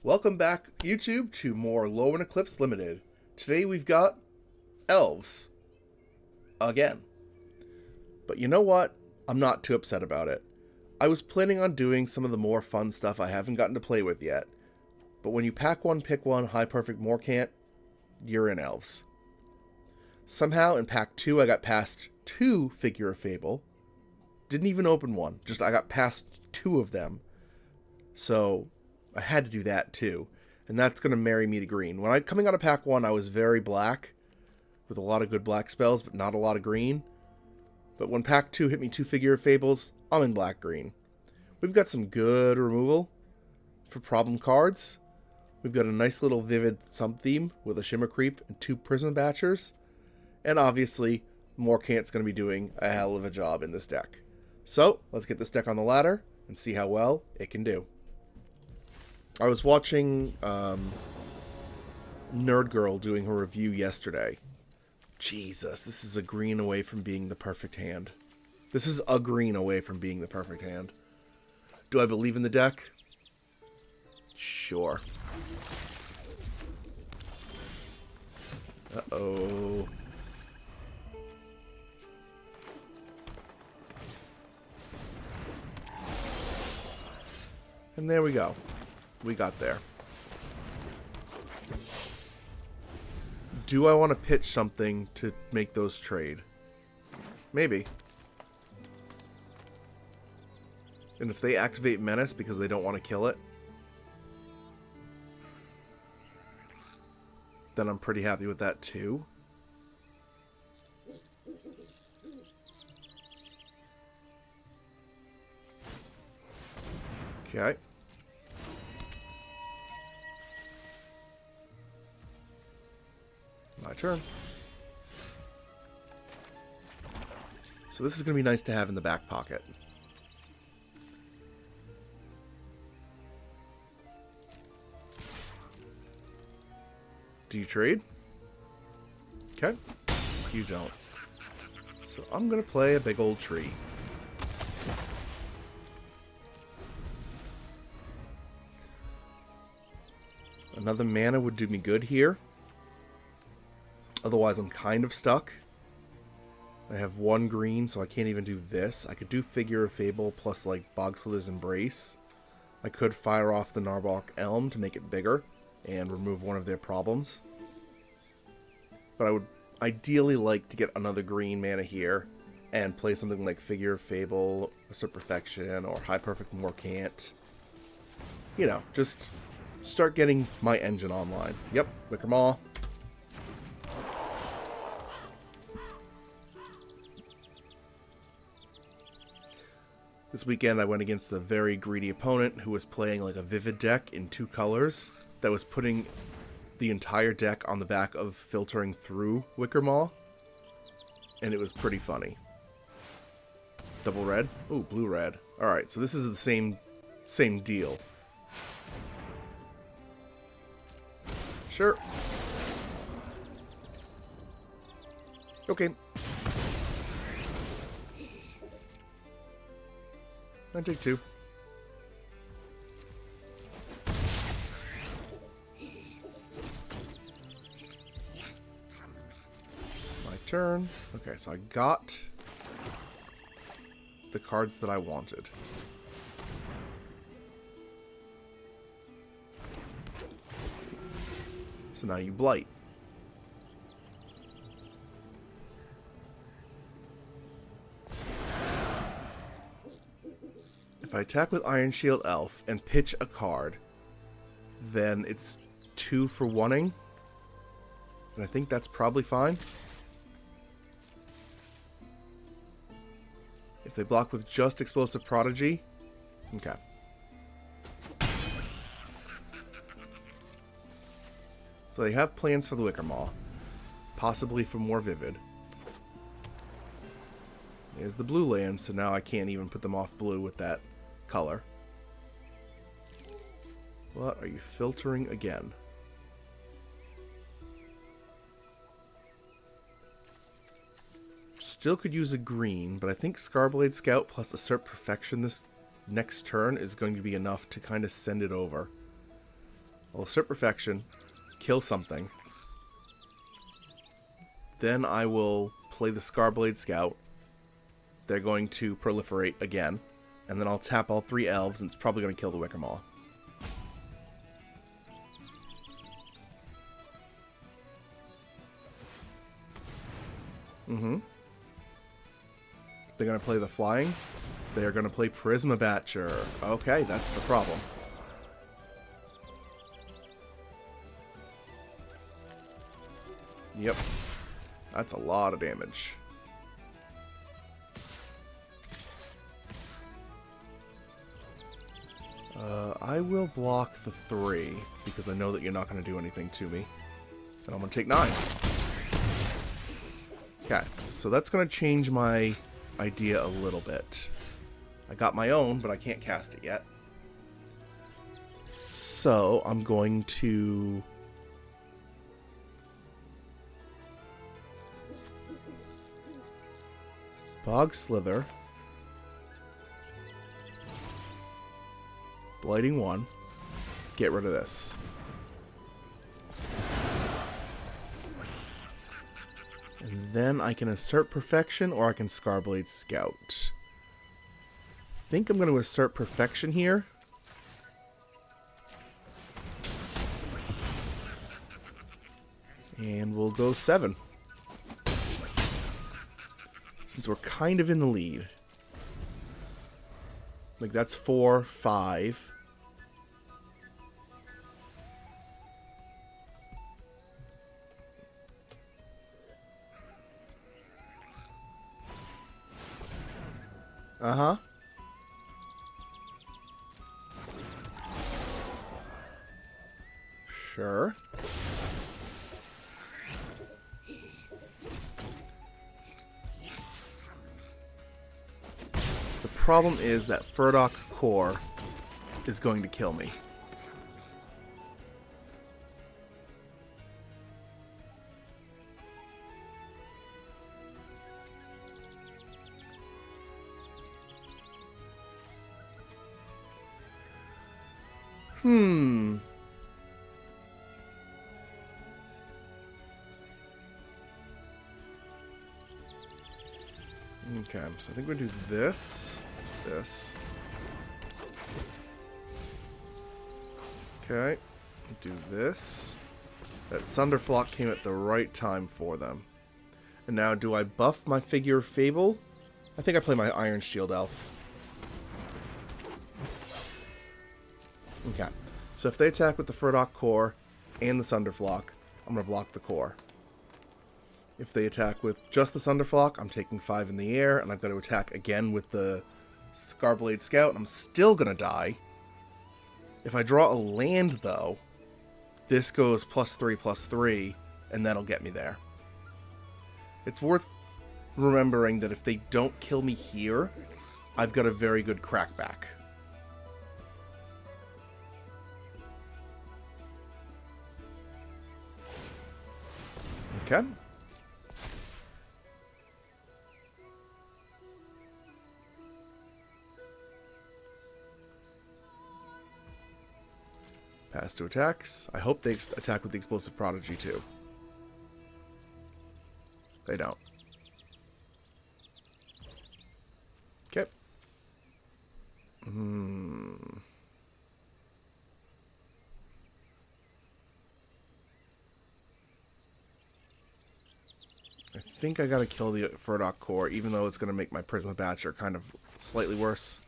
Welcome back, YouTube, to more Lorwyn Eclipsed Limited. Today we've got Elves. Again. But you know what? I'm not too upset about it. I was planning on doing some of the more fun stuff I haven't gotten to play with yet. But when you pack one, pick one, high perfect Morcant, you're in Elves. Somehow in pack 2 I got past 2 Figure of Fable. Didn't even open one. Just I got past 2 of them. So I had to do that too. And that's going to marry me to green. When coming out of pack 1, I was very black. With a lot of good black spells, but not a lot of green. But when pack 2 hit me 2 Figure of Fables, I'm in black-green. We've got some good removal for problem cards. We've got a nice little Vivid sub-theme with a Shimmer Creep and 2 Prism Batchers. And obviously, Morcant's going to be doing a hell of a job in this deck. So, let's get this deck on the ladder and see how well it can do. I was watching Nerd Girl doing her review yesterday. Jesus, this is a green away from being the perfect hand. This is a green away from being the perfect hand. Do I believe in the deck? Sure. Uh-oh. And there we go. We got there. Do I want to pitch something to make those trade? Maybe. And if they activate Menace because they don't want to kill it, then I'm pretty happy with that too. Okay. My turn. So this is going to be nice to have in the back pocket. Do you trade? Okay. You don't. So I'm going to play a big old tree. Another mana would do me good here. Otherwise, I'm kind of stuck. I have 1 green, so I can't even do this. I could do Figure of Fable plus, like, Bogslither's Embrace. I could fire off the Narbalk Elm to make it bigger and remove one of their problems. But I would ideally like to get another green mana here and play something like Figure of Fable, Assert Perfection, or High Perfect Morcant. You know, just start getting my engine online. Yep, Wickermaw. This weekend I went against a very greedy opponent who was playing like a Vivid deck in 2 colors that was putting the entire deck on the back of filtering through Wickermaw. And it was pretty funny. Double red? Ooh, blue-red. Alright, so this is the same deal. Sure. Okay. I take 2. My turn. Okay, so I got the cards that I wanted. So now you blight. If I attack with Iron Shield Elf and pitch a card, then it's 2 for 1-ing. And I think that's probably fine. If they block with just Explosive Prodigy, okay. So they have plans for the Wickermaw, possibly for more Vivid. There's the blue land, so now I can't even put them off blue with that color. What are you filtering again? Still could use a green, but I think Scarblade Scout plus Assert Perfection this next turn is going to be enough to kind of send it over. I'll assert perfection, kill something. Then I will play the Scarblade Scout. They're going to proliferate again. And then I'll tap all 3 elves, and it's probably going to kill the Wickermaw. They're going to play the flying. They're going to play Prismabatcher. Okay, that's a problem. Yep. That's a lot of damage. I will block the 3, because I know that you're not going to do anything to me. And I'm going to take 9. Okay, so that's going to change my idea a little bit. I got my own, but I can't cast it yet. So I'm going to... Bog Slither. Blighting 1. Get rid of this. And then I can assert perfection, or I can Scarblade Scout. I think I'm going to assert perfection here. And we'll go 7. Since we're kind of in the lead. Like, that's 4, 5. Uh-huh. Sure. The problem is that Furdock Core is going to kill me. Okay, so I think we're going to do this. Okay, do this. That Sunderflock came at the right time for them. And now, do I buff my Figure of Fable? I think I play my Iron Shield Elf. Okay, so if they attack with the Furdock Core and the Sunderflock, I'm going to block the Core. If they attack with just the Sunderflock, I'm taking 5 in the air, and I've got to attack again with the Scarblade Scout, and I'm still going to die. If I draw a land, though, this goes +3/+3, and that'll get me there. It's worth remembering that if they don't kill me here, I've got a very good crackback. Okay. Pass to attacks. I hope they attack with the Explosive Prodigy, too. They don't. Okay. I think I gotta kill the Furdock Core, even though it's gonna make my Prismabatcher kind of slightly worse.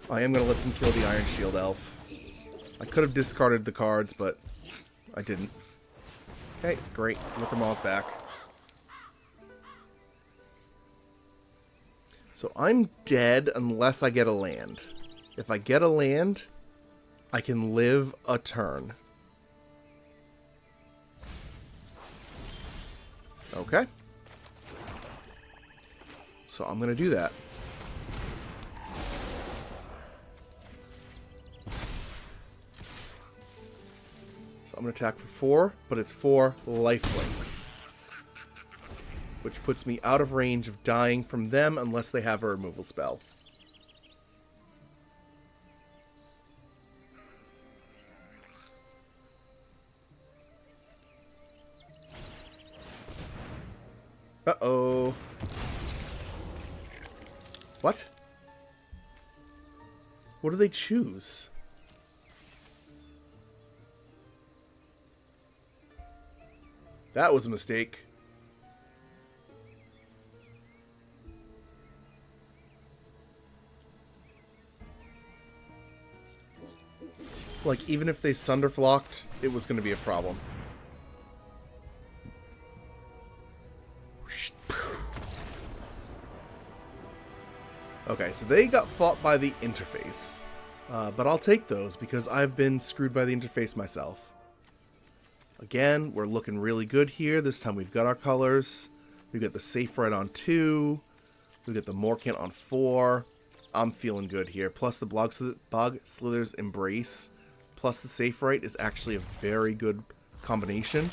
I am going to let them kill the Iron Shield Elf. I could have discarded the cards, but I didn't. Okay, great. Wickermaw's back. So I'm dead unless I get a land. If I get a land, I can live a turn. Okay. So I'm going to do that. I'm going to attack for 4, but it's 4 lifelink. Which puts me out of range of dying from them unless they have a removal spell. Uh-oh. What? What do they choose? That was a mistake. Like, even if they Sunderflocked, it was going to be a problem. Okay, so they got fought by the interface. But I'll take those because I've been screwed by the interface myself. Again, we're looking really good here. This time we've got our colors. We've got the Safe Right on 2. We've got the Morkant on 4. I'm feeling good here. Plus the Bog Slither's Embrace. Plus the Safe Right is actually a very good combination.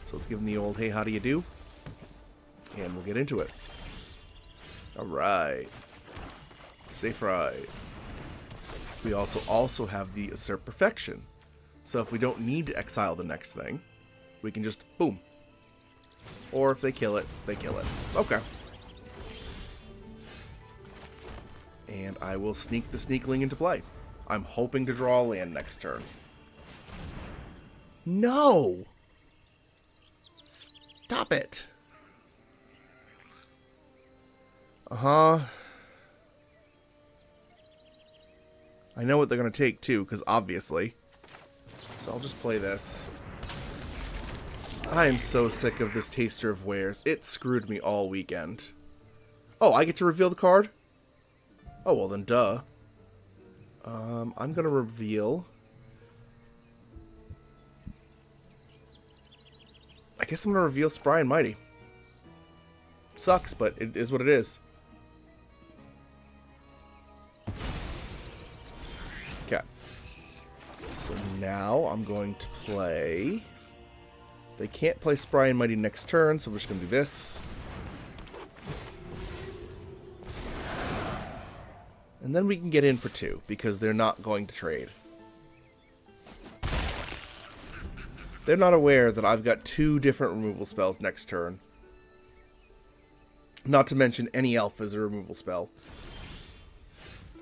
So let's give them the old, hey, how do you do? And we'll get into it. Alright. Safe Right. We also have the Assert Perfection. So if we don't need to exile the next thing, we can just boom. Or if they kill it, they kill it. Okay. And I will sneak the Sneakling into play. I'm hoping to draw a land next turn. No! Stop it! Uh-huh. I know what they're going to take, too, because obviously. So I'll just play this. I am so sick of this Taster of Wares. It screwed me all weekend. Oh, I get to reveal the card? Oh, well then, duh. I'm going to reveal... I guess I'm going to reveal Spry and Mighty. Sucks, but it is what it is. Okay. So now I'm going to play... They can't play Spry and Mighty next turn, so we're just going to do this. And then we can get in for 2, because they're not going to trade. They're not aware that I've got 2 different removal spells next turn. Not to mention any elf as a removal spell.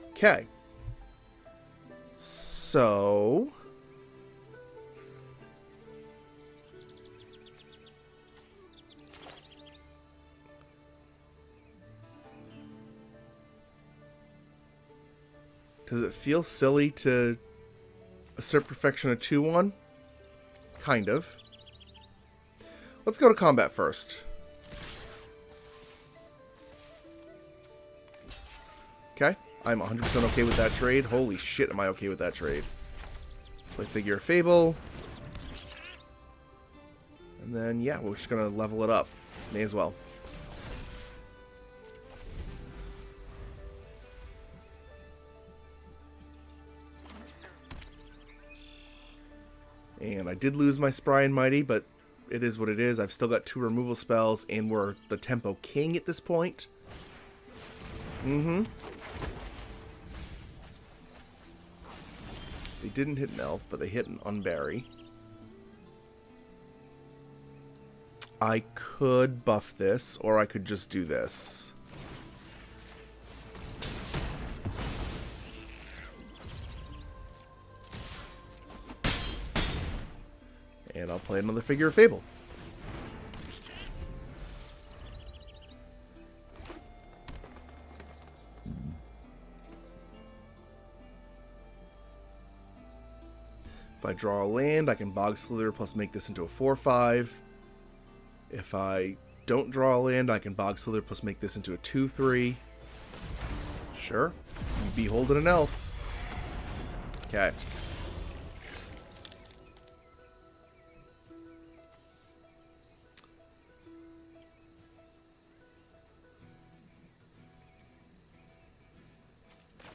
Okay. So... Does it feel silly to assert perfection a 2/1? Kind of. Let's go to combat first. Okay. I'm 100% okay with that trade. Holy shit, am I okay with that trade. Play Figure of Fable. And then, yeah, we're just going to level it up. May as well. And I did lose my Spry and Mighty, but it is what it is. I've still got 2 removal spells, and we're the Tempo King at this point. Mm-hmm. They didn't hit an elf, but they hit an Unbury. I could buff this, or I could just do this. And I'll play another Figure of Fable. If I draw a land, I can Bog Slither plus make this into a 4/5. If I don't draw a land, I can Bog Slither plus make this into a 2/3. Sure. You be holding an elf. Okay.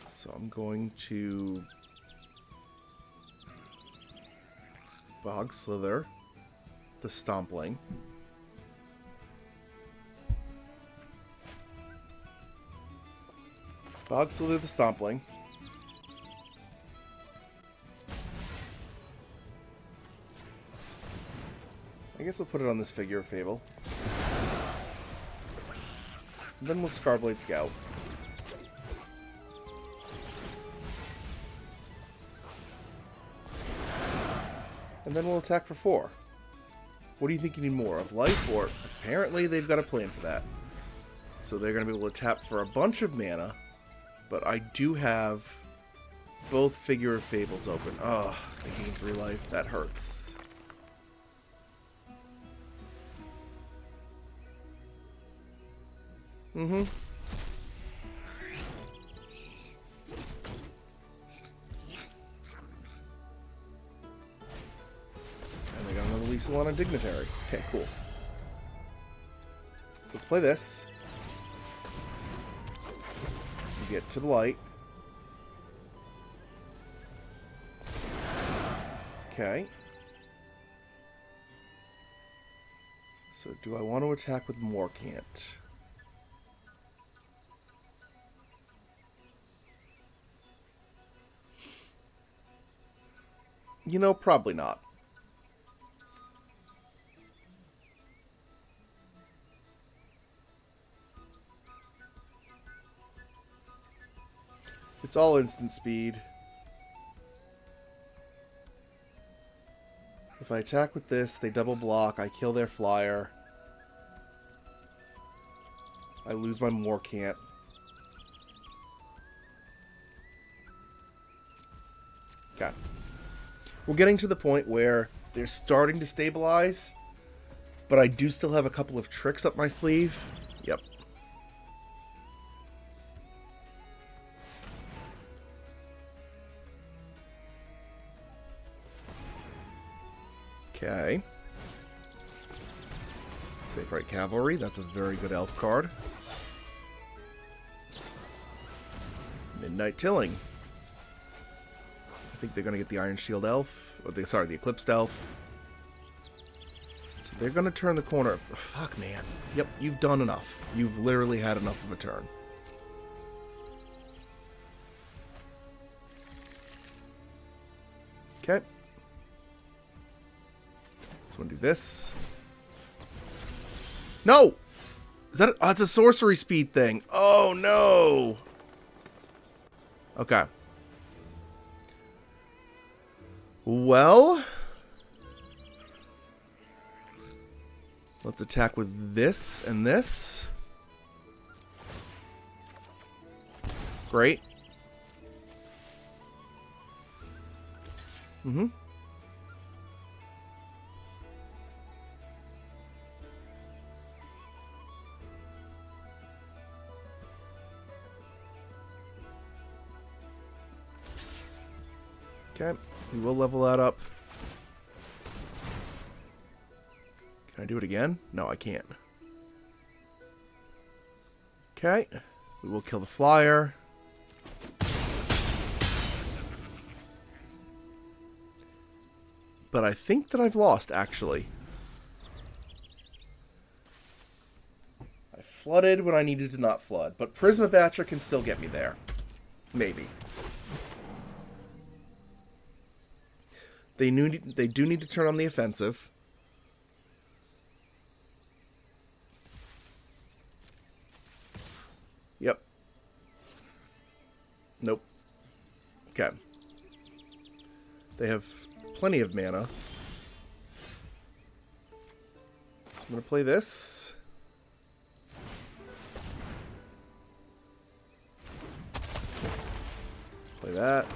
So I'm going to Bog Slither the Stompling. Bog Slither the Stompling. I guess we'll put it on this Figure of Fable. And then we'll Scarblade Scout. And then we'll attack for 4. What do you think you need more of? Life? Or apparently they've got a plan for that. So they're going to be able to tap for a bunch of mana. But I do have both Figure of Fables open. Oh, they gain 3 life. That hurts. Mm-hmm. And they got another Lisalana Dignitary. Okay, cool. So let's play this. We get to Blight. Okay. So do I want to attack with Morcant? You know, probably not. It's all instant speed. If I attack with this, they double block, I kill their flyer. I lose my Morcant. Okay. We're getting to the point where they're starting to stabilize, but I do still have a couple of tricks up my sleeve. Yep. Okay. Safe Right Cavalry, that's a very good elf card. Midnight Tilling. I think they're going to get the Iron Shield Elf. Or the Eclipsed Elf. So they're going to turn the corner. Fuck, man. Yep, you've done enough. You've literally had enough of a turn. Okay. So I'm going to do this. No! Is that it's a sorcery speed thing. Oh, no! Okay. Well, let's attack with this and this. Great. Mm-hmm. Okay, we will level that up. Can I do it again? No, I can't. Okay, we will kill the flyer. But I think that I've lost, actually. I flooded when I needed to not flood, but Prisma Batcher can still get me there. Maybe. They do need to turn on the offensive. Yep. Nope. Okay. They have plenty of mana. So I'm going to play this. Play that.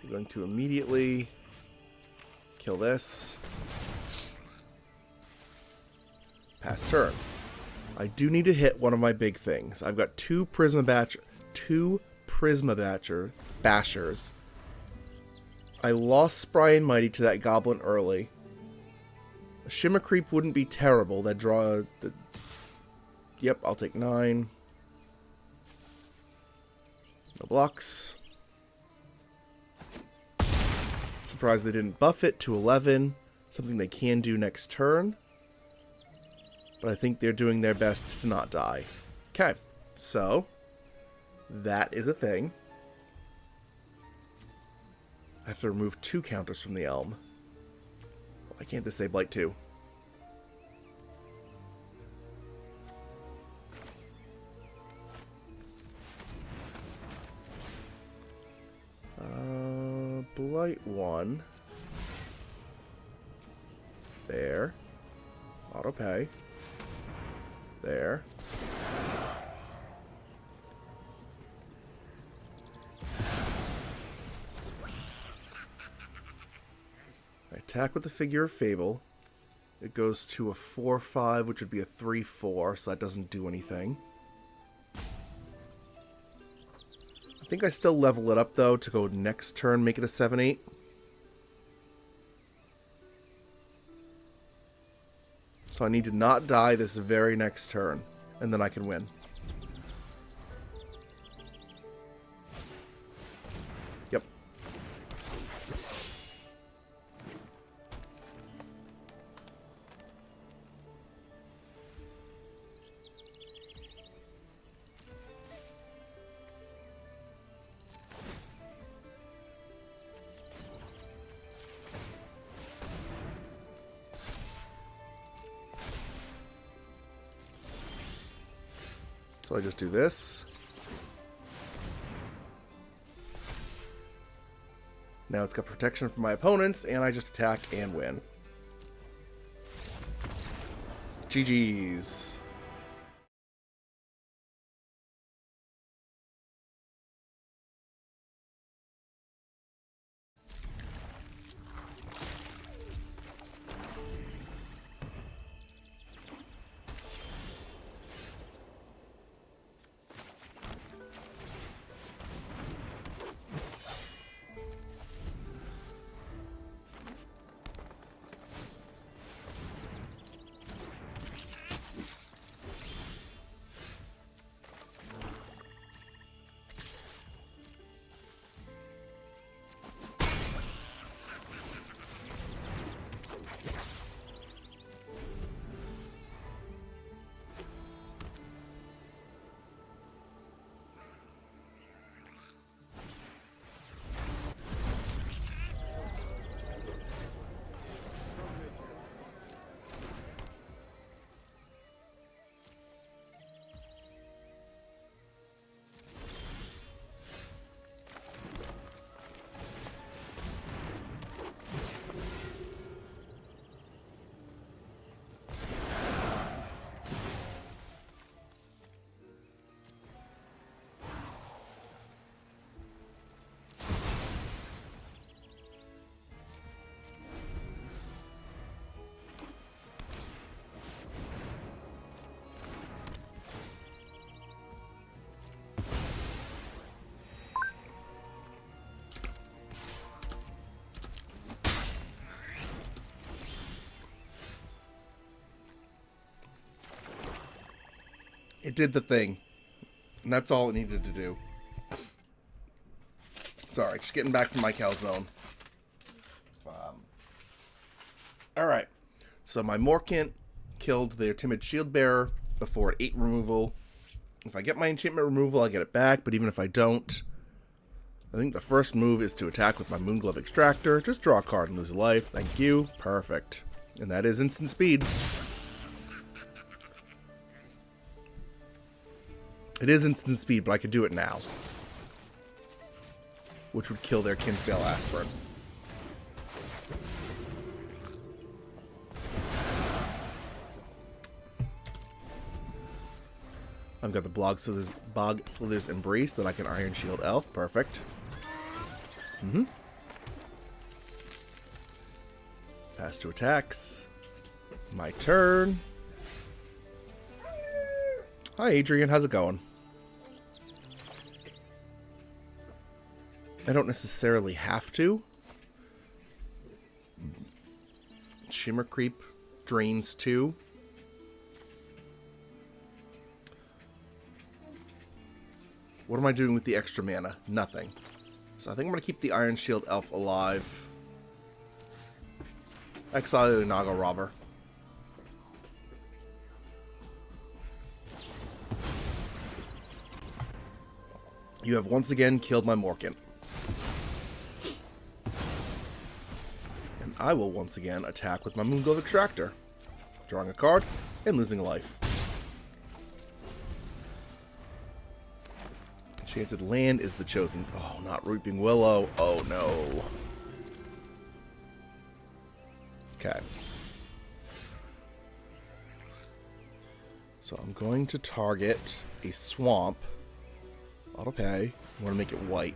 I'm going to immediately kill this. Pass turn. I do need to hit one of my big things. I've got two Prisma Bashers. I lost Spry and Mighty to that Goblin early. A Shimmer Creep wouldn't be terrible. That draw... Yep, I'll take 9. No blocks. Surprised they didn't buff it to 11. Something they can do next turn. But I think they're doing their best to not die. Okay, so that is a thing. I have to remove 2 counters from the Elm. Why can't this say Blight 2? Blight 1. There. Auto pay. There. I attack with the Figure of Fable. It goes to a 4-5, which would be a 3-4, so that doesn't do anything. I think I still level it up, though, to go next turn, make it a 7-8. So I need to not die this very next turn, and then I can win. Yep. So I just do this. Now it's got protection from my opponents, and I just attack and win. GG's. It did the thing. And that's all it needed to do. Sorry, just getting back from my calzone. Alright. So my Morkant killed their Timid Shield Bearer before it 8 removal. If I get my enchantment removal, I get it back. But even if I don't, I think the first move is to attack with my Moonglove Extractor. Just draw a card and lose a life. Thank you. Perfect. And that is instant speed. It is instant speed, but I could do it now. Which would kill their Kinsbale Aspirant. I've got the Bog Slither's Embrace that I can Iron Shield Elf. Perfect. Pass to attacks. My turn. Hi, Adrian. How's it going? I don't necessarily have to. Shimmer Creep drains 2. What am I doing with the extra mana? Nothing. So I think I'm going to keep the Iron Shield Elf alive. Exile the Naga Robber. You have once again killed my Morkant. And I will once again attack with my Moonglove Extractor. Drawing a card and losing a life. Enchanted Land is the chosen. Oh, not Reaping Willow. Oh no. Okay. So I'm going to target a swamp. Auto pay. I want to make it white.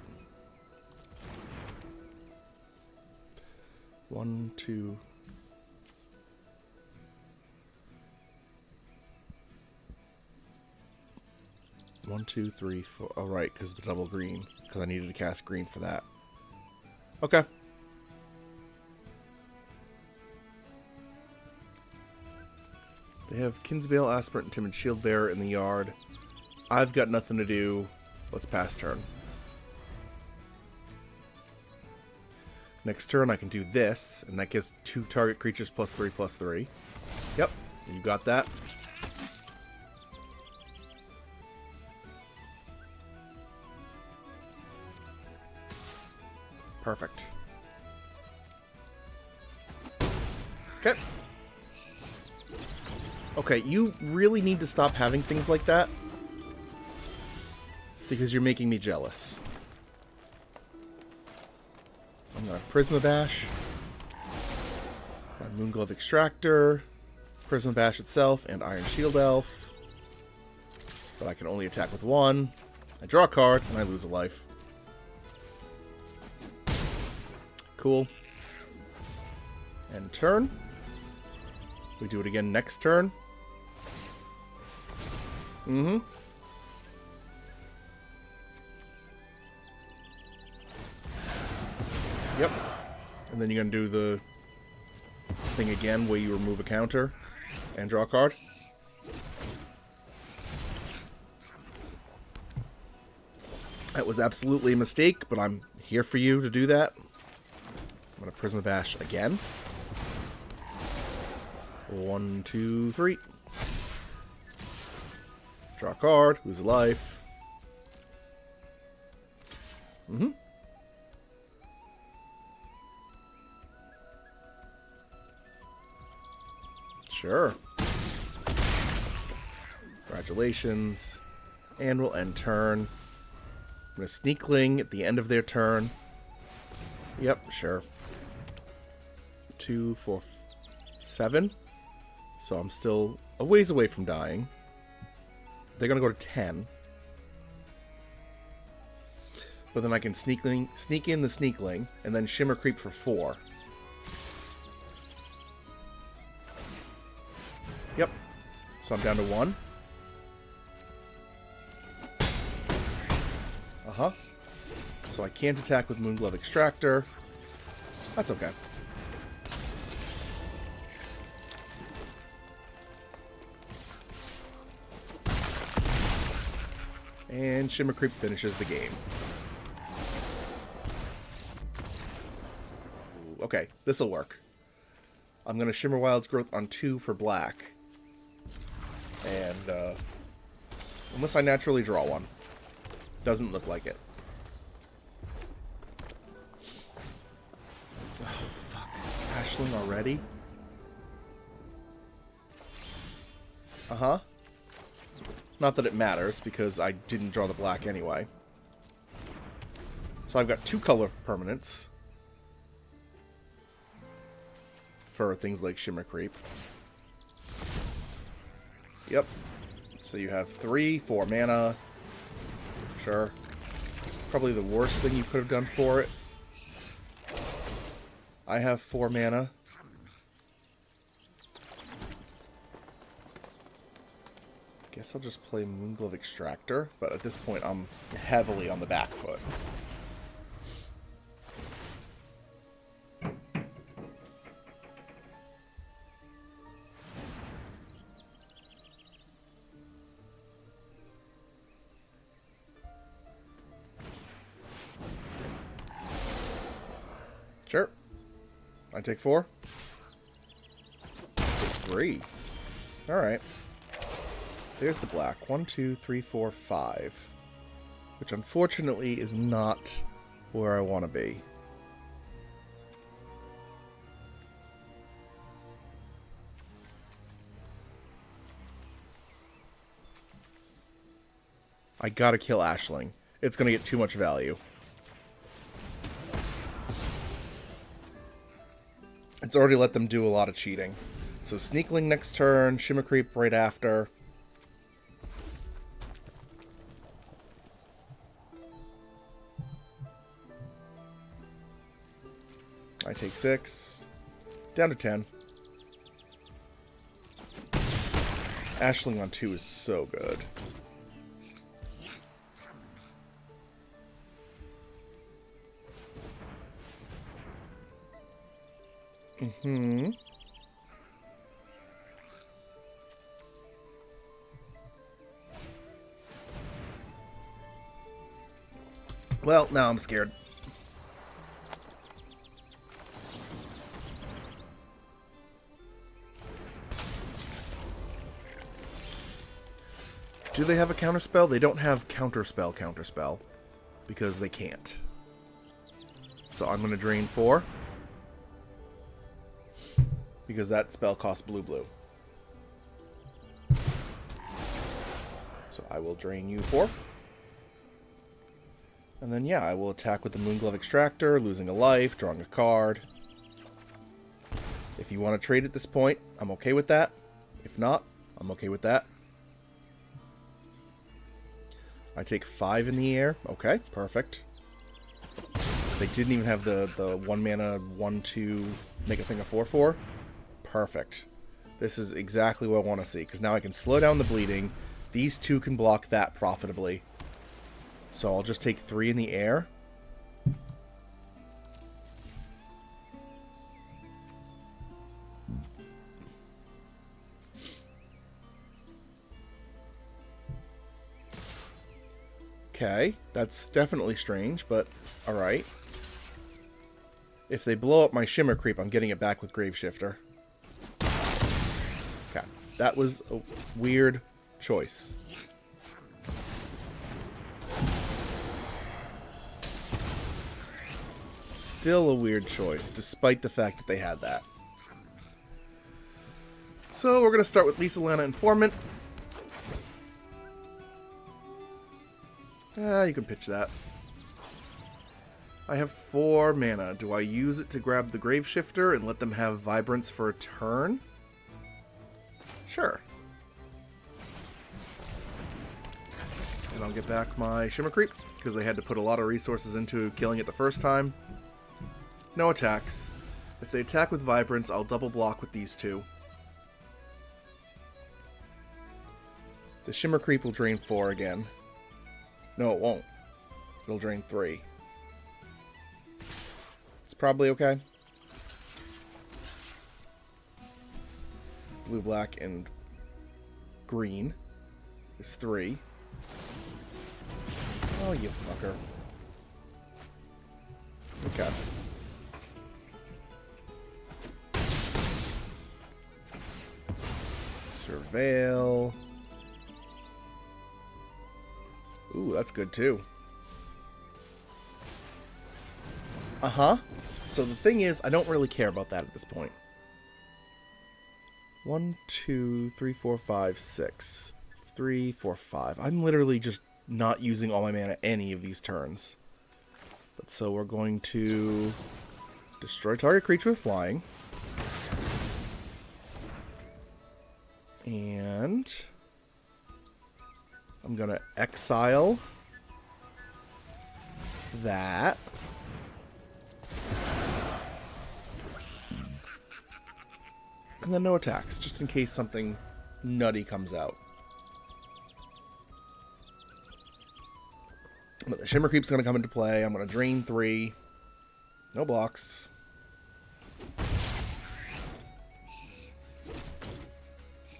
1, 2. One, two, three, four. Oh, right, because the double green. Because I needed to cast green for that. Okay. They have Kinsvale, Aspirant, and Timid Shieldbearer in the yard. I've got nothing to do. Let's pass turn. Next turn, I can do this, and that gives 2 target creatures +3/+3. Yep, you got that. Perfect. Okay. Okay, you really need to stop having things like that. Because you're making me jealous. I'm going to Prisma Bash. My Moonglove Extractor. Prisma Bash itself, and Iron Shield Elf. But I can only attack with 1. I draw a card, and I lose a life. Cool. End turn. We do it again next turn. Mm-hmm. Yep. And then you're going to do the thing again where you remove a counter and draw a card. That was absolutely a mistake, but I'm here for you to do that. I'm going to Prisma Bash again. 1, 2, 3. Draw a card, lose a life. Mm-hmm. Sure. Congratulations. And we'll end turn. I'm going to Sneakling at the end of their turn. Yep, sure. 2, 4, 7. So I'm still a ways away from dying. They're going to go to 10. But then I can sneak in the Sneakling, and then Shimmer Creep for 4. Yep. So I'm down to 1. Uh-huh. So I can't attack with Moonglove Extractor. That's okay. And Shimmer Creep finishes the game. Okay, this'll work. I'm going to Shimmer Wild's Growth on 2 for black. And, unless I naturally draw one. Doesn't look like it. Oh, fuck. Ashling already? Uh-huh. Not that it matters, because I didn't draw the black anyway. So I've got 2 color permanents. For things like Shimmer Creep. Yep. So you have 3, 4 mana. Sure. Probably the worst thing you could have done for it. I have 4 mana. Guess I'll just play Moonglove Extractor, but at this point I'm heavily on the back foot. Sure. I take 4. I take 3. Alright. There's the black. 1, 2, 3, 4, 5. Which unfortunately is not where I want to be. I gotta kill Ashling. It's gonna get too much value. It's already let them do a lot of cheating. So Sneakling next turn, Shimmer Creep right after. I take 6. Down to 10. Ashling on 2 is so good. Mm-hmm. Well, now I'm scared. Do they have a counterspell? They don't have counterspell, because they can't. So I'm going to drain 4. Because that spell costs blue. So I will drain you 4. And then, yeah, I will attack with the Moonglove Extractor, losing a life, drawing a card. If you want to trade at this point, I'm okay with that. If not, I'm okay with that. I take 5 in the air. Okay, perfect. They didn't even have the 1 mana 1/2 make a thing a 4/4. Perfect. This is exactly what I want to see, because now I can slow down the bleeding. These 2 can block that profitably. So I'll just take 3 in the air. Okay, that's definitely strange, but alright. If they blow up my Shimmer Creep, I'm getting it back with Graveshifter. Okay, that was a weird choice. Still a weird choice, despite the fact that they had that. So we're going to start with Lisa Lana Informant. You can pitch that. I have 4 mana. Do I use it to grab the Graveshifter and let them have Vibrance for a turn? Sure. And I'll get back my Shimmer Creep, because they had to put a lot of resources into killing it the first time. No attacks. If they attack with Vibrance, I'll double block with these 2. The Shimmer Creep will drain 4 again. No, it won't. It'll drain 3. It's probably okay. Blue, black, and green is 3. Oh, you fucker. Okay. Surveil. Ooh, that's good too. Uh-huh. So the thing is, I don't really care about that at this point. 1, 2, 3, 4, 5, 6. 3, 4, 5. I'm literally just not using all my mana any of these turns. But so we're going to destroy target creature with flying. And I'm going to exile that. And then no attacks, just in case something nutty comes out. But the Shimmer Creep's going to come into play. I'm going to drain 3. No blocks.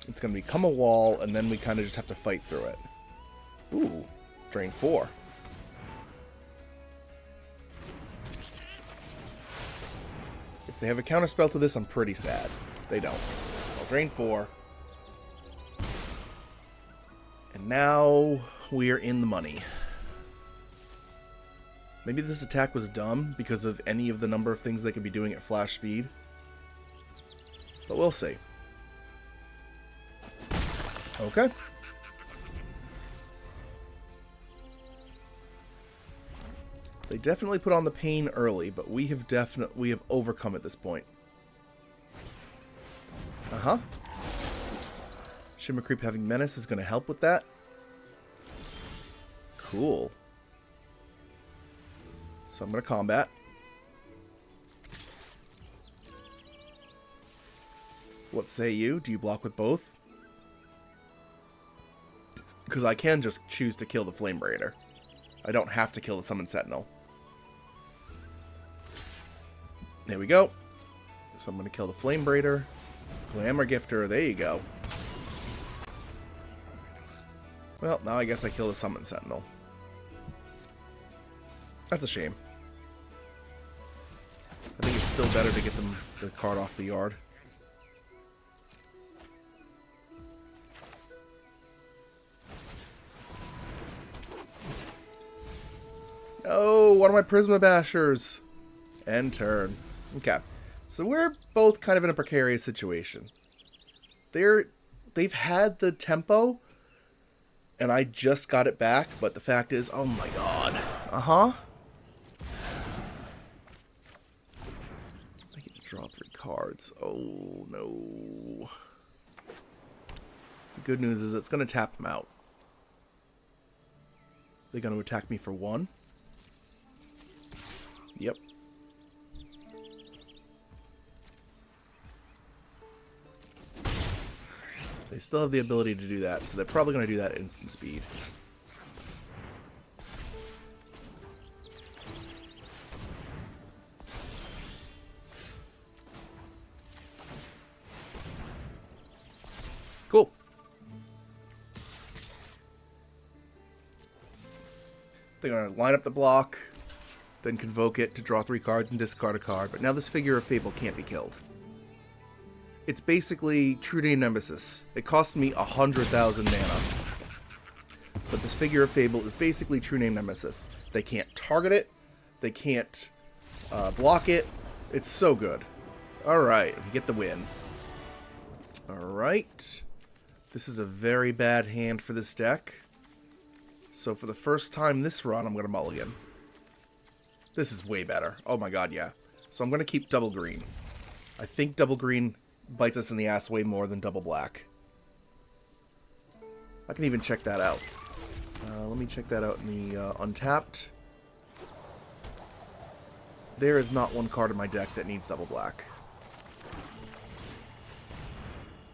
It's going to become a wall, and then we kind of just have to fight through it. Ooh, drain 4. If they have a counterspell to this, I'm pretty sad. They don't. I'll drain 4. And now we are in the money. Maybe this attack was dumb because of any of the number of things they could be doing at flash speed. But we'll see. Okay. They definitely put on the pain early, but we have overcome at this point. Uh-huh. Shimmer Creep having Menace is going to help with that. Cool. So I'm going to combat. What say you? Do you block with both? Because I can just choose to kill the Flame Raider. I don't have to kill the Summon Sentinel. There we go. So I'm going to kill the Flame Raider. Glamour Gifter, there you go. Well, now I guess I kill the Summon Sentinel. That's a shame. I think it's still better to get the card off the yard. Oh, one of my Prisma Bashers. End turn. Okay. So we're both kind of in a precarious situation. They've had the tempo, and I just got it back, but the fact is, oh my god. Uh-huh. I get to draw 3 cards. Oh, no. The good news is it's going to tap them out. They're going to attack me for 1. Yep. They still have the ability to do that, so they're probably going to do that at instant speed. Cool. They're going to line up the block, then convoke it to draw 3 cards and discard a card, but now this Figure of Fable can't be killed. It's basically True Name Nemesis. It cost me 100,000 mana. But this Figure of Fable is basically True Name Nemesis. They can't target it. They can't block it. It's so good. Alright, we get the win. Alright. This is a very bad hand for this deck. So for the first time this run, I'm going to mulligan. This is way better. Oh my god, yeah. So I'm going to keep double green. I think double green bites us in the ass way more than double black. I can even check that out. Let me check that out in the untapped. There is not one card in my deck that needs double black.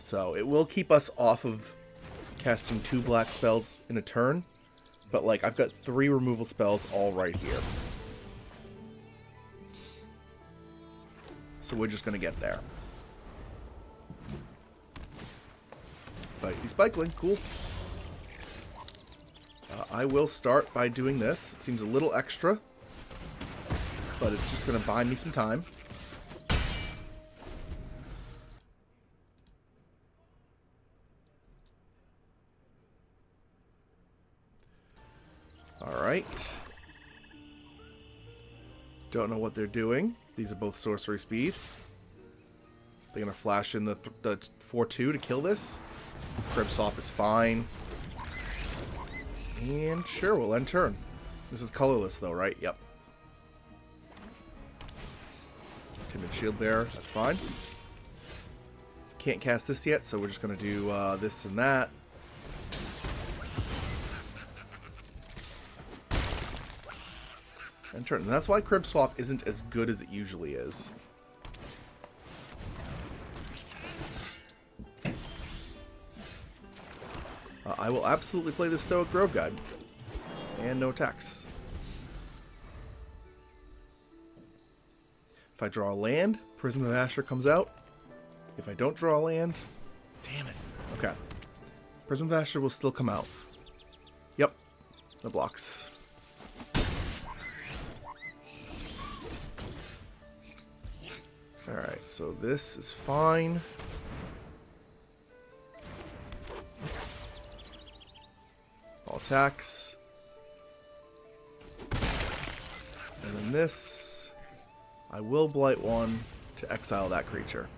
So it will keep us off of casting 2 black spells in a turn. But like, I've got 3 removal spells all right here. So we're just going to get there. Feisty Spikeling, cool. I will start by doing this. It seems a little extra, but it's just going to buy me some time. Alright. Don't know what they're doing. These are both sorcery speed. They're going to flash in the 4-2 to kill this. Cribswap is fine. And sure, we'll end turn. This is colorless though, right? Yep. Timid Shield Bearer, that's fine. Can't cast this yet, so we're just going to do this and that. And turn. And that's why Cribswap isn't as good as it usually is. I will absolutely play the Stoic Grove Guide. And no attacks. If I draw a land, Prism of Asher comes out. If I don't draw a land... Damn it. Okay. Prism of Asher will still come out. Yep. The blocks. Alright, so this is fine. All attacks. And then this, I will blight 1 to exile that creature.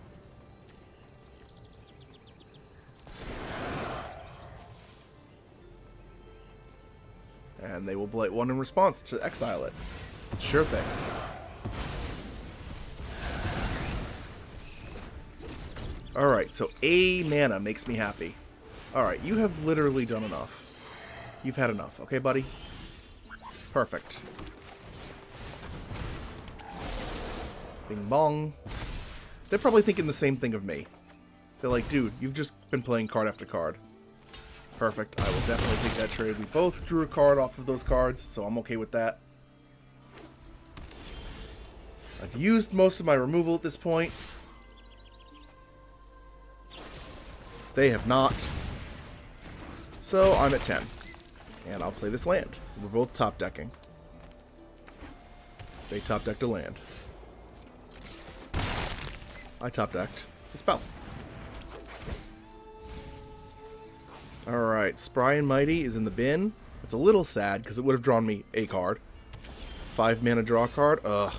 And they will blight 1 in response to exile it. Sure thing. Alright, so a mana makes me happy. Alright, you have literally done enough. You've had enough, okay, buddy? Perfect. Bing bong. They're probably thinking the same thing of me. They're like, dude, you've just been playing card after card. Perfect. I will definitely take that trade. We both drew a card off of those cards, so I'm okay with that. I've used most of my removal at this point. They have not. So I'm at 10. And I'll play this land. We're both top decking. They top decked a land. I top decked a spell. Alright, Spry and Mighty is in the bin. It's a little sad because it would have drawn me a card. 5 mana draw card. Ugh.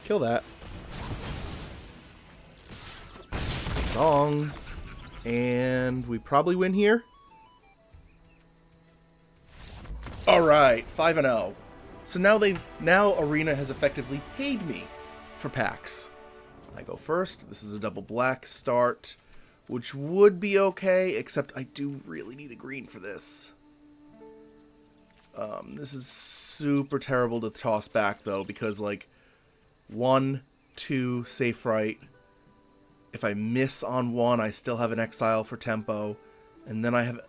Kill that. Dong. And we probably win here. Alright, 5-0. So now Arena has effectively paid me for packs. I go first. This is a double black start, which would be okay, except I do really need a green for this. This is super terrible to toss back, though, because, like, 1, 2, safe right. If I miss on 1, I still have an exile for tempo. And then I have,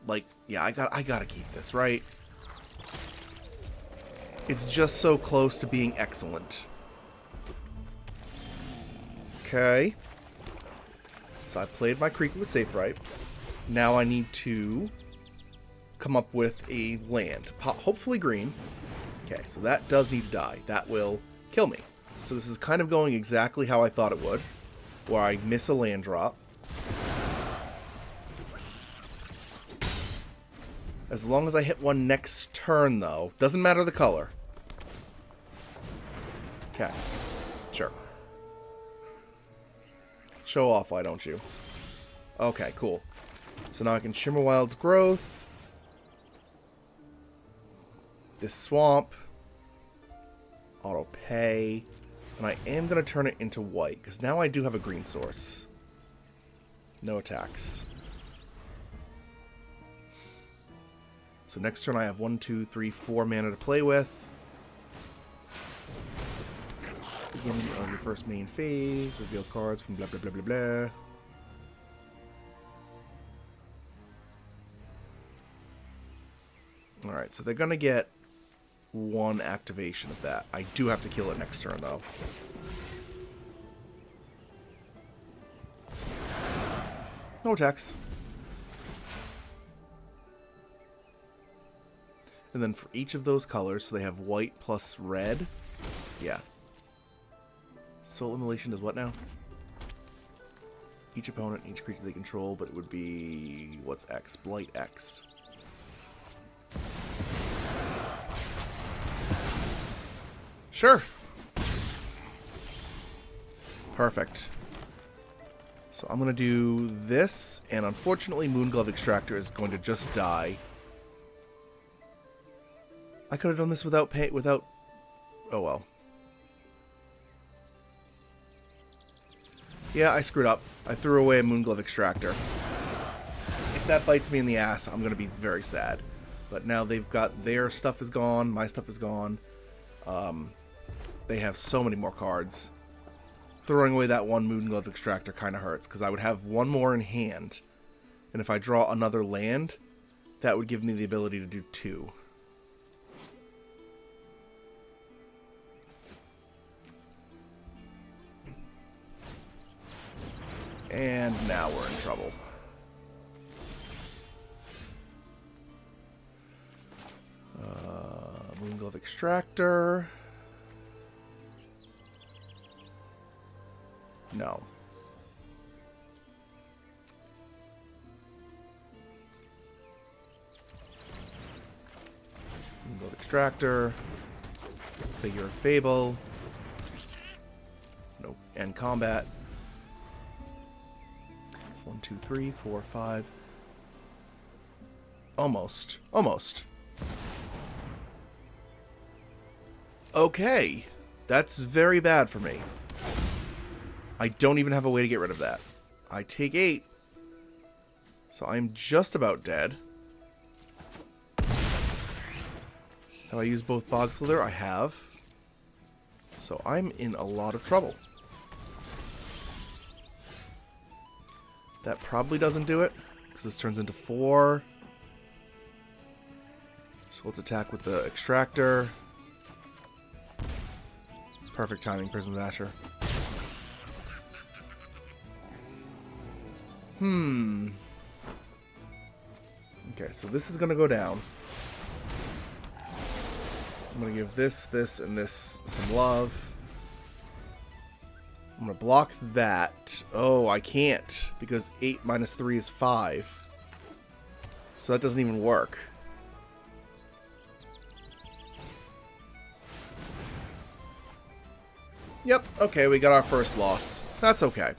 like, yeah, I gotta keep this, right? It's just so close to being excellent. Okay. So I played my creature with safe right. Now I need to come up with a land. Hopefully green. Okay, so that does need to die. That will kill me. So this is kind of going exactly how I thought it would. Where I miss a land drop. As long as I hit one next turn, though. Doesn't matter the color. Okay. Sure. Show off, why don't you? Okay, cool. So now I can Shimmer Wild's Growth. This Swamp. Auto Pay. And I am going to turn it into white, because now I do have a green source. No attacks. So next turn I have 1, 2, 3, 4 mana to play with. Beginning of your first main phase. Reveal cards from blah blah blah blah blah. Alright, so they're going to get 1 activation of that. I do have to kill it next turn, though. No attacks. And then for each of those colors, so they have white plus red. Yeah. Soul Immolation does what now? Each opponent, each creature they control, but it would be... what's X? Blight X. Sure. Perfect. So I'm going to do this, and unfortunately Moonglove Extractor is going to just die. I could have done this without oh well. Yeah, I screwed up. I threw away a Moonglove Extractor. If that bites me in the ass, I'm going to be very sad. But now they've got their stuff is gone, my stuff is gone. They have so many more cards. Throwing away that one Moonglove Extractor kind of hurts, because I would have one more in hand. And if I draw another land, that would give me the ability to do 2. And now we're in trouble. Moonglove Extractor. No. Moonglove Extractor. Figure of Fable. Nope. End combat. 1, 2, 3, 4, 5. Almost. Almost. Okay. That's very bad for me. I don't even have a way to get rid of that. I take 8. So I'm just about dead. Have I used both Bog Slither? I have. So I'm in a lot of trouble. That probably doesn't do it, because this turns into 4. So let's attack with the Extractor. Perfect timing, Prism Dasher. Okay, so this is going to go down. I'm going to give this, and this some love. I'm going to block that. Oh, I can't, because 8 minus 3 is 5. So that doesn't even work. Yep, okay, we got our first loss. That's okay.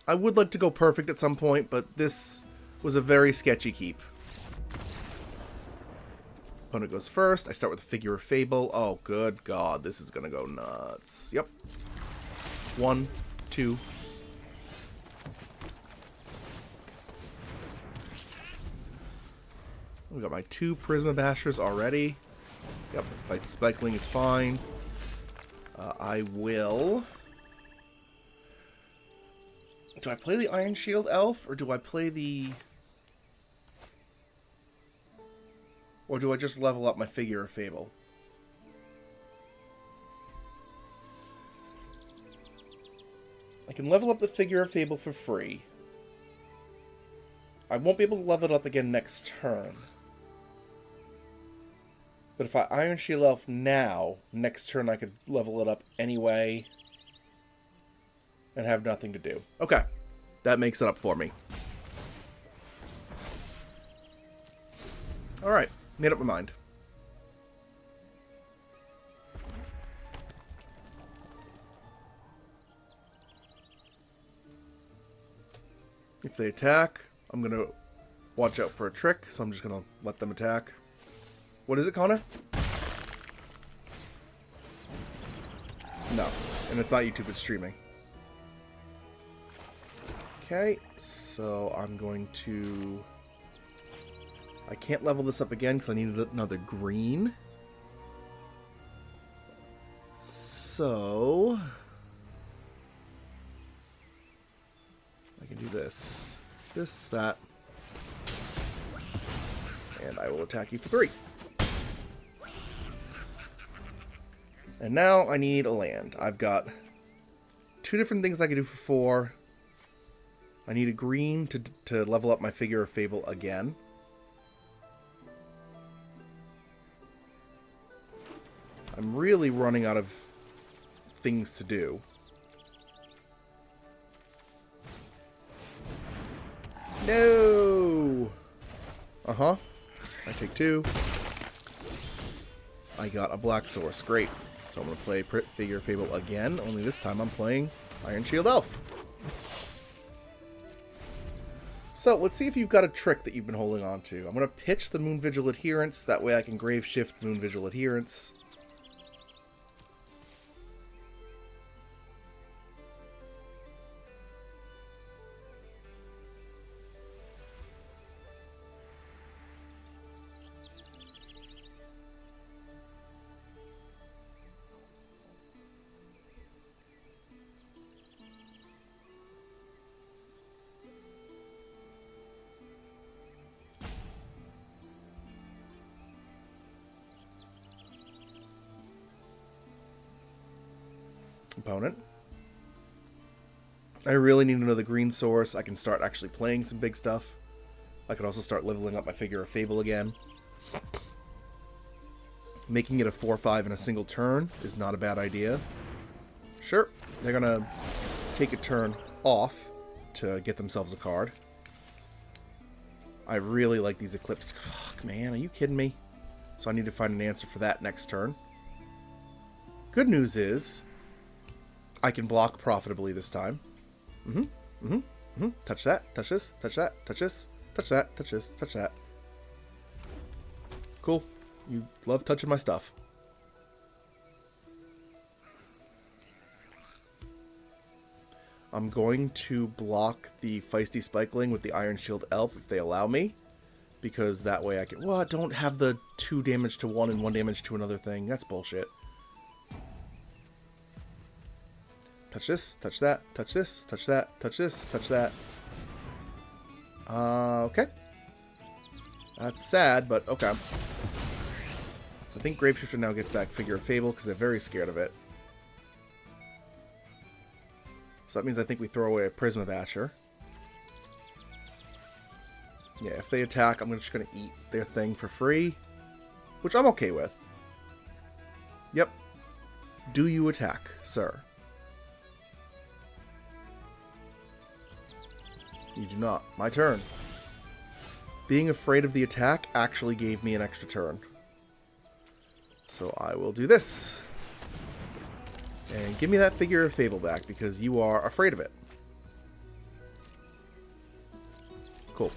I would like to go perfect at some point, but this was a very sketchy keep. Opponent goes first. I start with a Figure of Fable. Oh, good God, this is going to go nuts. Yep. 1, 2. We got my 2 Prisma Bashers already. Yep, Fight Spikeling is fine. I will... Do I play the Iron Shield Elf, or do I play the... Or do I just level up my Figure of Fable? I can level up the Figure of Fable for free. I won't be able to level it up again next turn. But if I Iron Shield Elf now, next turn I could level it up anyway. And have nothing to do. Okay. That makes it up for me. Alright. Made up my mind. If they attack, I'm going to watch out for a trick, so I'm just going to let them attack. What is it, Connor? No. And it's not YouTube, it's streaming. Okay, so I'm going to... I can't level this up again because I need another green. So... I can do this. This, that. And I will attack you for 3. And now I need a land. I've got 2 different things I can do for 4. I need a green to level up my Figure of Fable again. I'm really running out of things to do. No! Uh-huh. I take 2. I got a black source. Great. So I'm going to play Figure of Fable again, only this time I'm playing Iron Shield Elf. So, let's see if you've got a trick that you've been holding on to. I'm going to pitch the Moon Vigil Adherence, that way I can Grave Shift Moon Vigil Adherence. Opponent. I really need another green source. I can start actually playing some big stuff. I could also start leveling up my Figure of Fable again. Making it a 4-5 in a single turn is not a bad idea. Sure, they're gonna take a turn off to get themselves a card. I really like these Eclipsed. Fuck, man, are you kidding me? So I need to find an answer for that next turn. Good news is I can block profitably this time. Touch that. Touch this. Touch that. Touch this. Touch that. Touch this. Touch that. Cool. You love touching my stuff. I'm going to block the Feisty Spikeling with the Iron Shield Elf if they allow me. Because that way I can... Well, I don't have the 2 damage to one and 1 damage to another thing. That's bullshit. Touch this, touch that, touch this, touch that, touch this, touch that. Okay. That's sad, but okay. So I think Graveshifter now gets back Figure of Fable because they're very scared of it. So that means I think we throw away a Prisma Basher. Yeah, if they attack, I'm just going to eat their thing for free. Which I'm okay with. Yep. Do you attack, sir? You do not. My turn. Being afraid of the attack actually gave me an extra turn. So I will do this. And give me that Figure of Fable back because you are afraid of it. Cool.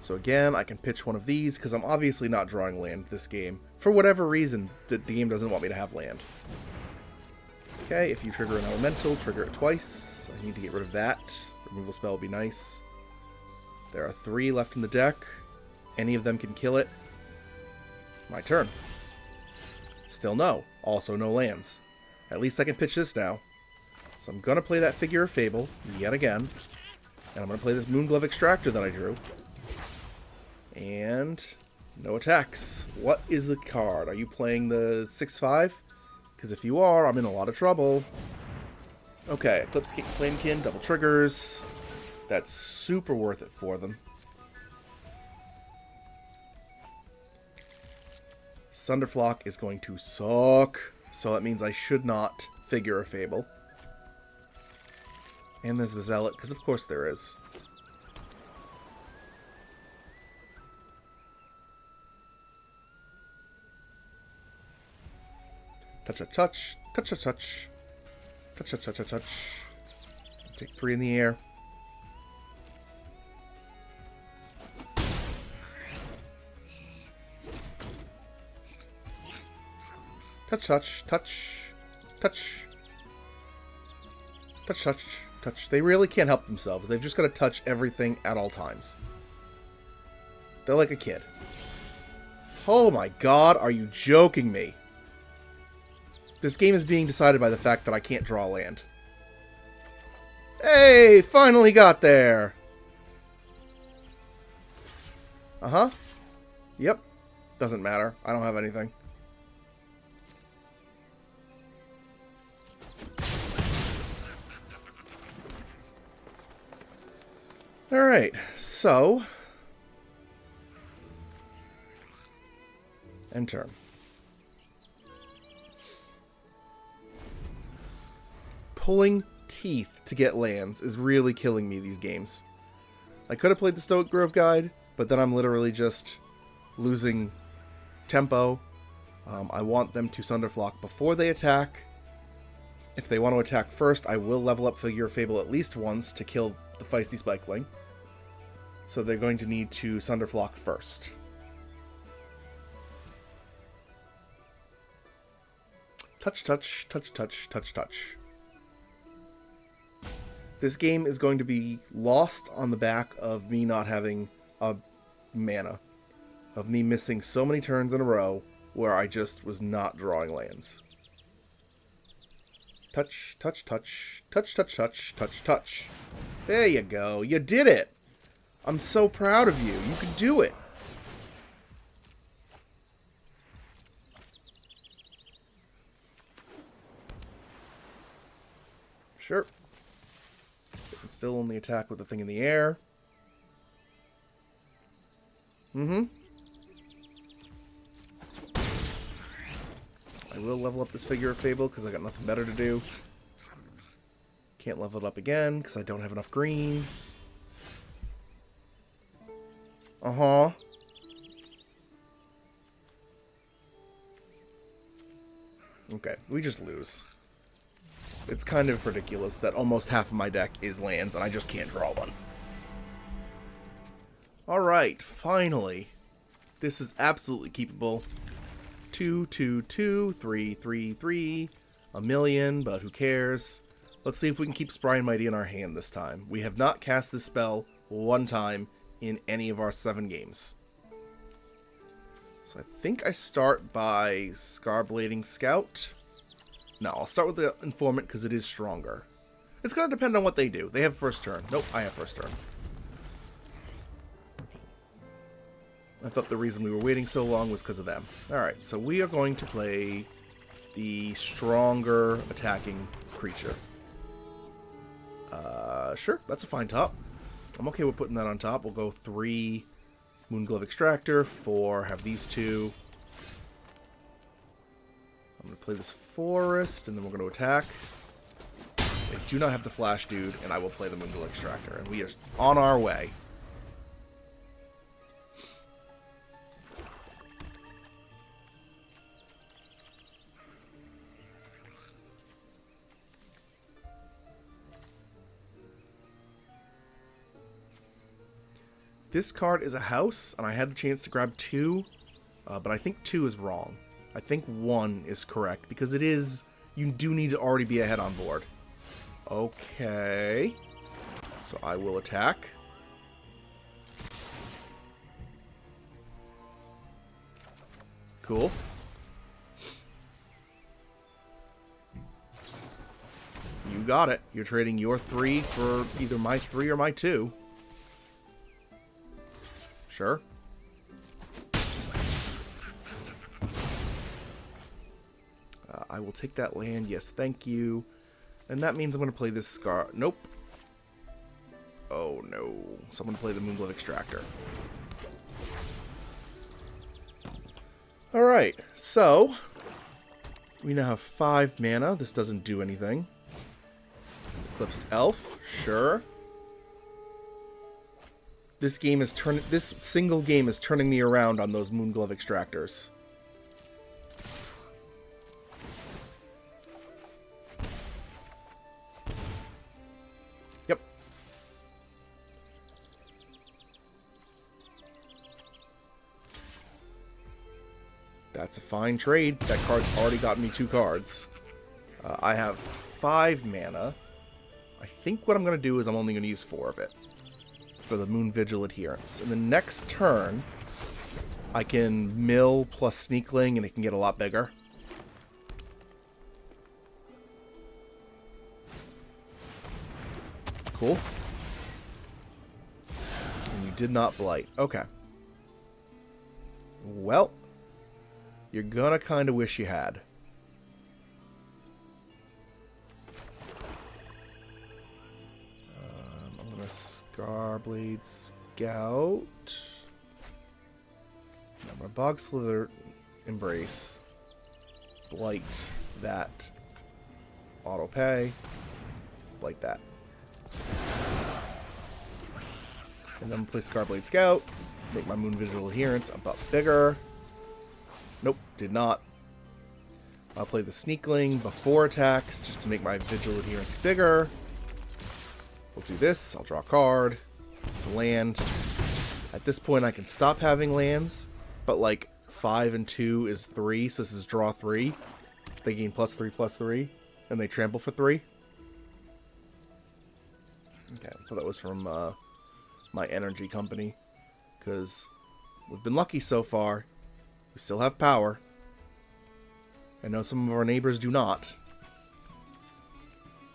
So again, I can pitch one of these because I'm obviously not drawing land this game. For whatever reason, the game doesn't want me to have land. Okay, if you trigger an elemental, trigger it twice. I need to get rid of that. Removal spell would be nice. There are 3 left in the deck. Any of them can kill it. My turn. Still no. Also no lands. At least I can pitch this now. So I'm going to play that Figure of Fable yet again. And I'm going to play this Moonglove Extractor that I drew. And no attacks. What is the card? Are you playing the 6/5? Because if you are, I'm in a lot of trouble. Okay, Eclipse Flamekin, double triggers. That's super worth it for them. Sunderflock is going to suck. So that means I should not Figure of Fable. And there's the Zealot, because of course there is. Touch, touch, touch, touch, touch, touch. Touch, touch, touch, touch, touch. Take 3 in the air. Touch, touch, touch, touch. Touch, touch, touch. They really can't help themselves. They've just got to touch everything at all times. They're like a kid. Oh my god, are you joking me? This game is being decided by the fact that I can't draw land. Hey, finally got there. Uh-huh. Yep. Doesn't matter. I don't have anything. Alright, so... end turn. Pulling teeth to get lands is really killing me these games. I could have played the Stoic Grove Guide, but then I'm literally just losing tempo. I want them to Sunderflock before they attack. If they want to attack first, I will level up Figure of Fable at least once to kill the Feisty Spikeling. So they're going to need to Sunderflock first. Touch, touch, touch, touch, touch, touch. This game is going to be lost on the back of me not having a mana. Of me missing so many turns in a row where I just was not drawing lands. Touch, touch, touch, touch, touch, touch, touch, touch. There you go. You did it. I'm so proud of you. You could do it. Sure. They can still only attack with the thing in the air. Mm-hmm. I will level up this Figure of Fable because I got nothing better to do. Can't level it up again because I don't have enough green. Uh-huh. Okay, we just lose. It's kind of ridiculous that almost half of my deck is lands and I just can't draw one. Alright, finally. This is absolutely keepable. 2, 2, 2, 3, 3, 3. A million, but who cares? Let's see if we can keep Spry and Mighty in our hand this time. We have not cast this spell one time in any of our 7 games. So I think I start by Scarblading Scout. No, I'll start with the Informant because it is stronger. It's going to depend on what they do. They have first turn. Nope, I have first turn. I thought the reason we were waiting so long was because of them. Alright, so we are going to play the stronger attacking creature. Sure, that's a fine top. I'm okay with putting that on top. We'll go 3 Moonglove Extractor, 4, have these 2. I'm going to play this Forest, and then we're going to attack. They do not have the Flash Dude, and I will play the Moonglove Extractor. And we are on our way. This card is a house, and I had the chance to grab 2, but I think 2 is wrong. I think 1 is correct, because it is... You do need to already be ahead on board. Okay. So I will attack. Cool. You got it. You're trading your 3 for either my 3 or my 2. Sure. I will take that land. Yes, thank you. And that means I'm going to play this Scar... Nope. Oh, no. So I'm going to play the Moonglove Extractor. Alright, so... we now have 5 mana. This doesn't do anything. Eclipsed Elf. Sure. This game is this single game is turning me around on those Moonglove Extractors. Yep. That's a fine trade. That card's already gotten me 2 cards. I have 5 mana. I think what I'm going to do is I'm only going to use 4 of it. For the Moon Vigil Adherence. And the next turn, I can mill plus Sneakling, and it can get a lot bigger. Cool. And you did not blight. Okay. Well, you're gonna kind of wish you had. I'm gonna Scarblade Scout. I'm gonna Bog Slither Embrace. Blight that. Auto pay. Blight that. And then play Scarblade Scout. Make my Moon Vigil Adherence a butt bigger. Nope, did not. I'll play the Sneakling before attacks just to make my Vigil Adherence bigger. We'll do this. I'll draw a card. It's a land. At this point, I can stop having lands, but like 5 and 2 is 3, so this is draw 3. They gain +3/+3, and they trample for 3. Okay, so that was from my energy company, because we've been lucky so far. We still have power. I know some of our neighbors do not.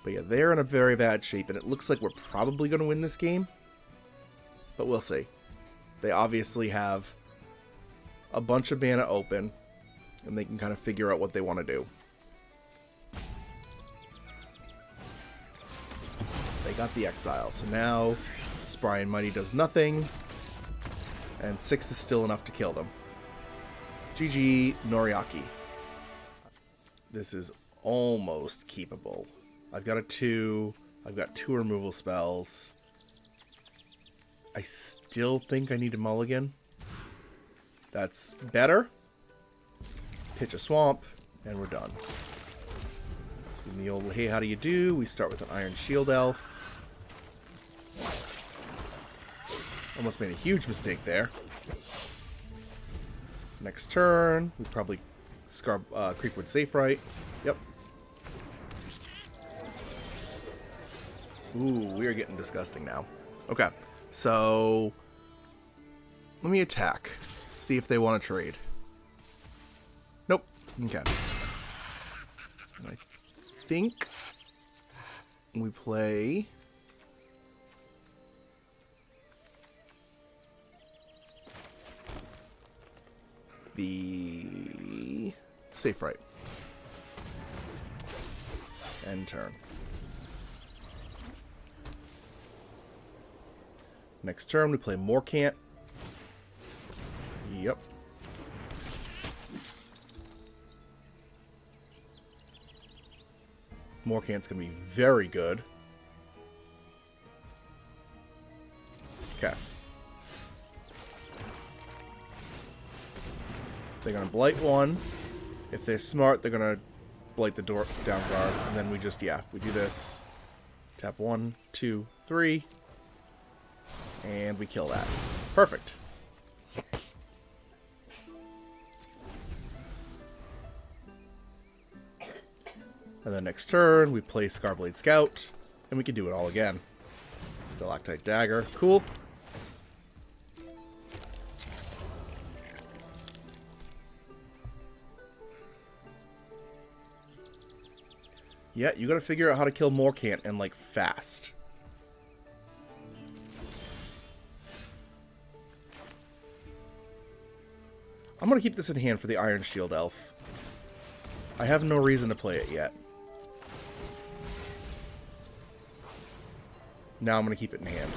But yeah, they're in a very bad shape, and it looks like we're probably going to win this game. But we'll see. They obviously have a bunch of mana open, and they can kind of figure out what they want to do. They got the Exile, so now Spry and Mighty does nothing, and 6 is still enough to kill them. GG Noriaki. This is almost keepable. I've got a 2. I've got 2 removal spells. I still think I need a mulligan. That's better. Pitch a swamp, and we're done. So In the old hey, how do you do? We start with an Iron Shield Elf. Almost made a huge mistake there. Next turn, we probably Creekwood Safe Right. Yep. Ooh, we are getting disgusting now. Okay, so let me attack. See if they want to trade. Nope. Okay. And I think we play the Safe Right. End turn. Next turn, we play Morcant. Yep. Morcant's going to be very good. Okay. They're going to blight one. If they're smart, they're going to blight the door down guard. And then we just, yeah, we do this. Tap 1, 2, 3. And we kill that. Perfect. And then next turn, we play Scarblade Scout. And we can do it all again. Stalactite Dagger. Cool. Yeah, you gotta figure out how to kill Morcant and, like, fast. I'm gonna keep this in hand for the Iron Shield Elf. I have no reason to play it yet. Now I'm gonna keep it in hand.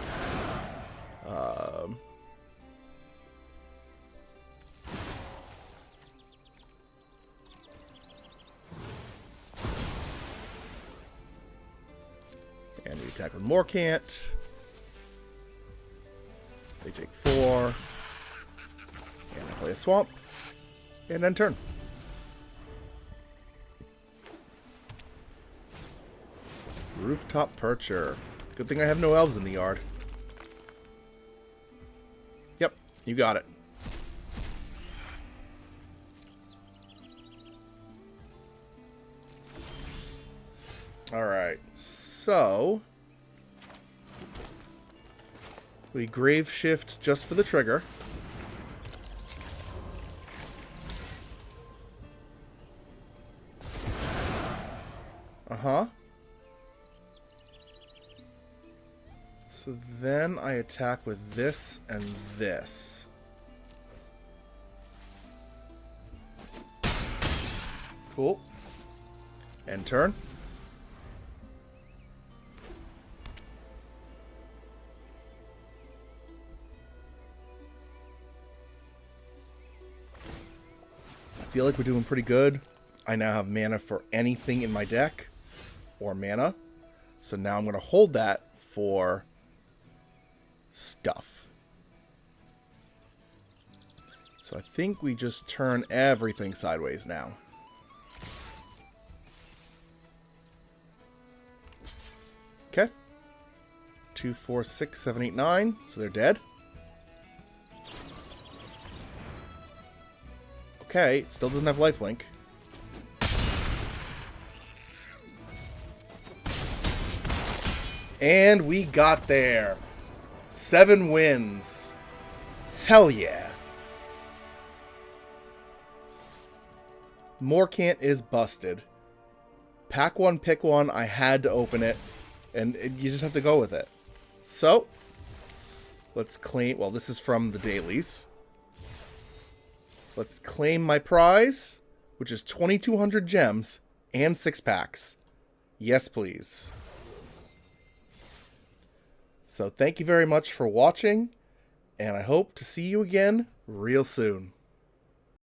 And we attack with Morcant. They take 4. And I play a Swamp. And then turn. Rooftop Percher. Good thing I have no elves in the yard. Yep, you got it. Alright, so we grave shift just for the trigger. Uh-huh. So then I attack with this and this. Cool. End turn. I feel like we're doing pretty good. I now have mana for anything in my deck. Or mana. So now I'm going to hold that for stuff. So I think we just turn everything sideways now. Okay. 2, 4, 6, 7, 8, 9. So they're dead. Okay, it still doesn't have lifelink. And we got there. 7 wins. Hell yeah. Morcant is busted. Pack one, pick one. I had to open it. And you just have to go with it. So, let's claim... Well, this is from the dailies. Let's claim my prize, which is 2,200 gems and 6 packs. Yes, please. So thank you very much for watching, and I hope to see you again real soon.